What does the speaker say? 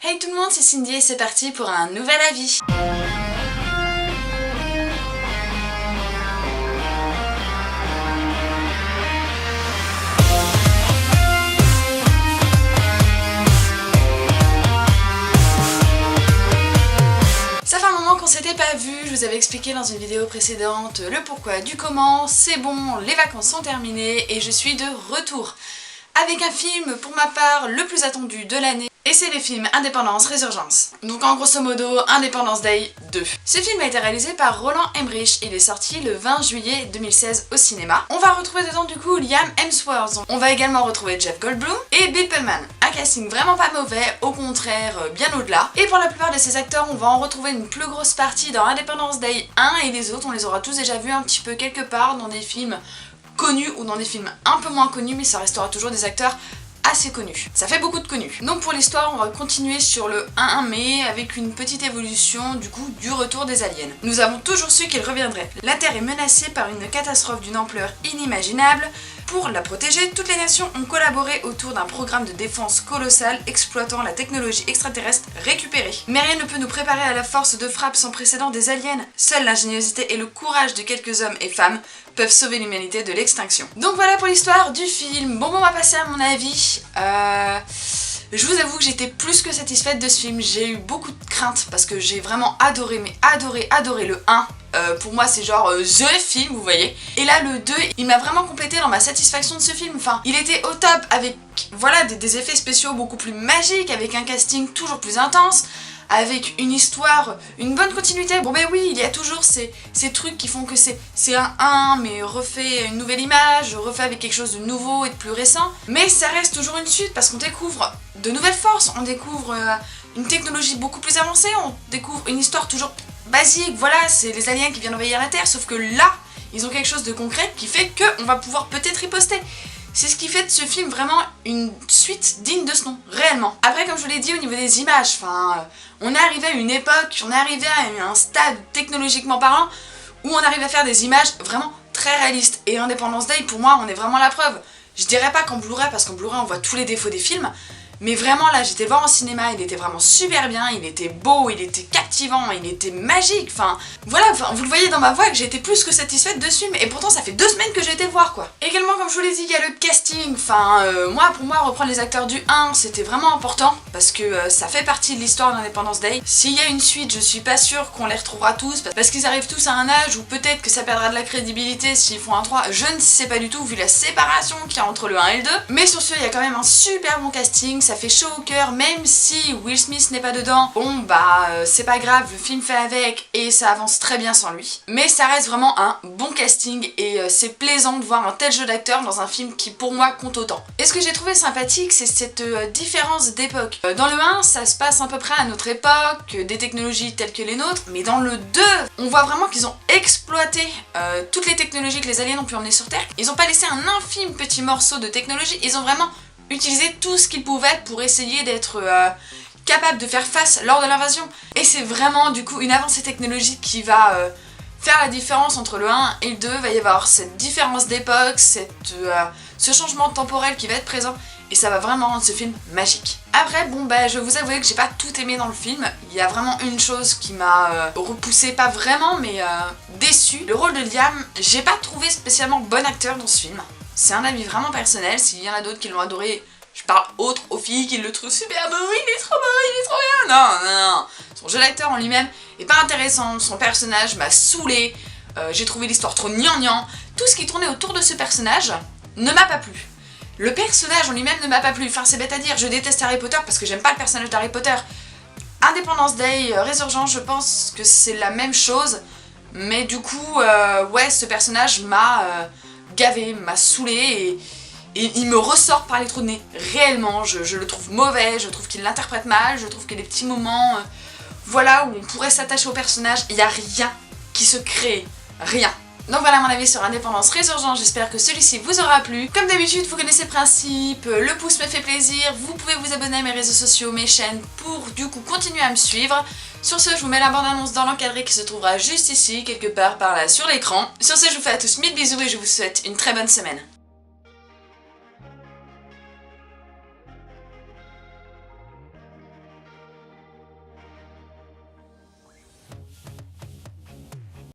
Hey tout le monde, c'est Cindy et c'est parti pour un nouvel avis. Ça fait un moment qu'on s'était pas vu, je vous avais expliqué dans une vidéo précédente le pourquoi du comment, c'est bon, les vacances sont terminées et je suis de retour avec un film pour ma part le plus attendu de l'année. Et c'est le film Indépendance Résurgence. Donc en grosso modo, Independence Day 2. Ce film a été réalisé par Roland Emmerich, il est sorti le 20 juillet 2016 au cinéma. On va retrouver dedans du coup Liam Hemsworth, on va également retrouver Jeff Goldblum et Bill Pullman. Un casting vraiment pas mauvais, au contraire bien au-delà. Et pour la plupart de ces acteurs, on va en retrouver une plus grosse partie dans Independence Day 1 et les autres, on les aura tous déjà vus un petit peu quelque part dans des films connus ou dans des films un peu moins connus, mais ça restera toujours des acteurs assez connus. Ça fait beaucoup de connus. Donc pour l'histoire, on va continuer sur le 1 mai avec une petite évolution du coup du retour des aliens. Nous avons toujours su qu'ils reviendraient. La Terre est menacée par une catastrophe d'une ampleur inimaginable. Pour la protéger, toutes les nations ont collaboré autour d'un programme de défense colossal exploitant la technologie extraterrestre récupérée. Mais rien ne peut nous préparer à la force de frappe sans précédent des aliens. Seule l'ingéniosité et le courage de quelques hommes et femmes peuvent sauver l'humanité de l'extinction. Donc voilà pour l'histoire du film. Bon, on va passer à mon avis. Je vous avoue que j'étais plus que satisfaite de ce film. J'ai eu beaucoup de craintes parce que j'ai vraiment adoré, mais adoré le 1. Pour moi c'est genre the film, vous voyez. Et là le 2, il m'a vraiment complété dans ma satisfaction de ce film. Enfin, il était au top avec voilà des effets spéciaux beaucoup plus magiques, avec un casting toujours plus intense, avec une histoire, une bonne continuité. Bon ben oui, il y a toujours ces trucs qui font que c'est un 1 mais refait une nouvelle image, refait avec quelque chose de nouveau et de plus récent. Mais ça reste toujours une suite parce qu'on découvre de nouvelles forces, on découvre une technologie beaucoup plus avancée, on découvre une histoire toujours basique, voilà, c'est les aliens qui viennent envahir la Terre, sauf que là, ils ont quelque chose de concret qui fait qu'on va pouvoir peut-être riposter. C'est ce qui fait de ce film vraiment une suite digne de ce nom, réellement. Après, comme je vous l'ai dit, au niveau des images, on est arrivé à une époque, on est arrivé à un stade technologiquement parlant où on arrive à faire des images vraiment très réalistes. Et Independence Day, pour moi, on est vraiment la preuve. Je dirais pas qu'en Blu-ray, parce qu'en Blu-ray, on voit tous les défauts des films, mais vraiment là, j'étais voir en cinéma, il était vraiment super bien, il était beau, il était captivant, il était magique, voilà, vous le voyez dans ma voix que j'ai été plus que satisfaite de ce film, et pourtant ça fait 2 semaines que j'ai été le voir quoi. Également, comme je vous l'ai dit, il y a le casting, pour moi, reprendre les acteurs du 1, c'était vraiment important, parce que ça fait partie de l'histoire d'Independence Day. S'il y a une suite, je suis pas sûre qu'on les retrouvera tous, parce qu'ils arrivent tous à un âge où peut-être que ça perdra de la crédibilité s'ils font un 3, je ne sais pas du tout, vu la séparation qu'il y a entre le 1 et le 2, mais sur ce, il y a quand même un super bon casting, ça fait chaud au cœur, même si Will Smith n'est pas dedans. Bon c'est pas grave, le film fait avec et ça avance très bien sans lui. Mais ça reste vraiment un bon casting et c'est plaisant de voir un tel jeu d'acteur dans un film qui pour moi compte autant. Et ce que j'ai trouvé sympathique, c'est cette différence d'époque. Dans le 1, ça se passe à peu près à notre époque, des technologies telles que les nôtres, mais dans le 2, on voit vraiment qu'ils ont exploité toutes les technologies que les aliens ont pu emmener sur Terre. Ils ont pas laissé un infime petit morceau de technologie, ils ont vraiment utiliser tout ce qu'ils pouvaient pour essayer d'être capable de faire face lors de l'invasion. Et c'est vraiment du coup une avancée technologique qui va faire la différence entre le 1 et le 2. Il va y avoir cette différence d'époque, ce changement temporel qui va être présent et ça va vraiment rendre ce film magique. Après, je vais vous avouer que j'ai pas tout aimé dans le film. Il y a vraiment une chose qui m'a repoussé, pas vraiment, mais déçu. Le rôle de Liam, j'ai pas trouvé spécialement bon acteur dans ce film. C'est un avis vraiment personnel, s'il y en a d'autres qui l'ont adoré, je parle aux filles qui le trouvent super beau, il est trop beau, il est trop bien. Non. Son jeu d'acteur en lui-même est pas intéressant, son personnage m'a saoulé, j'ai trouvé l'histoire trop gnangnan. Tout ce qui tournait autour de ce personnage ne m'a pas plu. Le personnage en lui-même ne m'a pas plu, c'est bête à dire, je déteste Harry Potter parce que j'aime pas le personnage d'Harry Potter. Independence Day, Résurgence, je pense que c'est la même chose, mais du coup, ce personnage m'a gavé, m'a saoulé et il me ressort par les trous de nez. Réellement, je le trouve mauvais, je trouve qu'il l'interprète mal, je trouve qu'il y a des petits moments où on pourrait s'attacher au personnage, il n'y a rien qui se crée, rien. Donc voilà mon avis sur Indépendance Résurgence, j'espère que celui-ci vous aura plu. Comme d'habitude, vous connaissez le principe, le pouce me fait plaisir, vous pouvez vous abonner à mes réseaux sociaux, mes chaînes, pour du coup continuer à me suivre. Sur ce, je vous mets la bande-annonce dans l'encadré qui se trouvera juste ici, quelque part par là sur l'écran. Sur ce, je vous fais à tous 1000 bisous et je vous souhaite une très bonne semaine.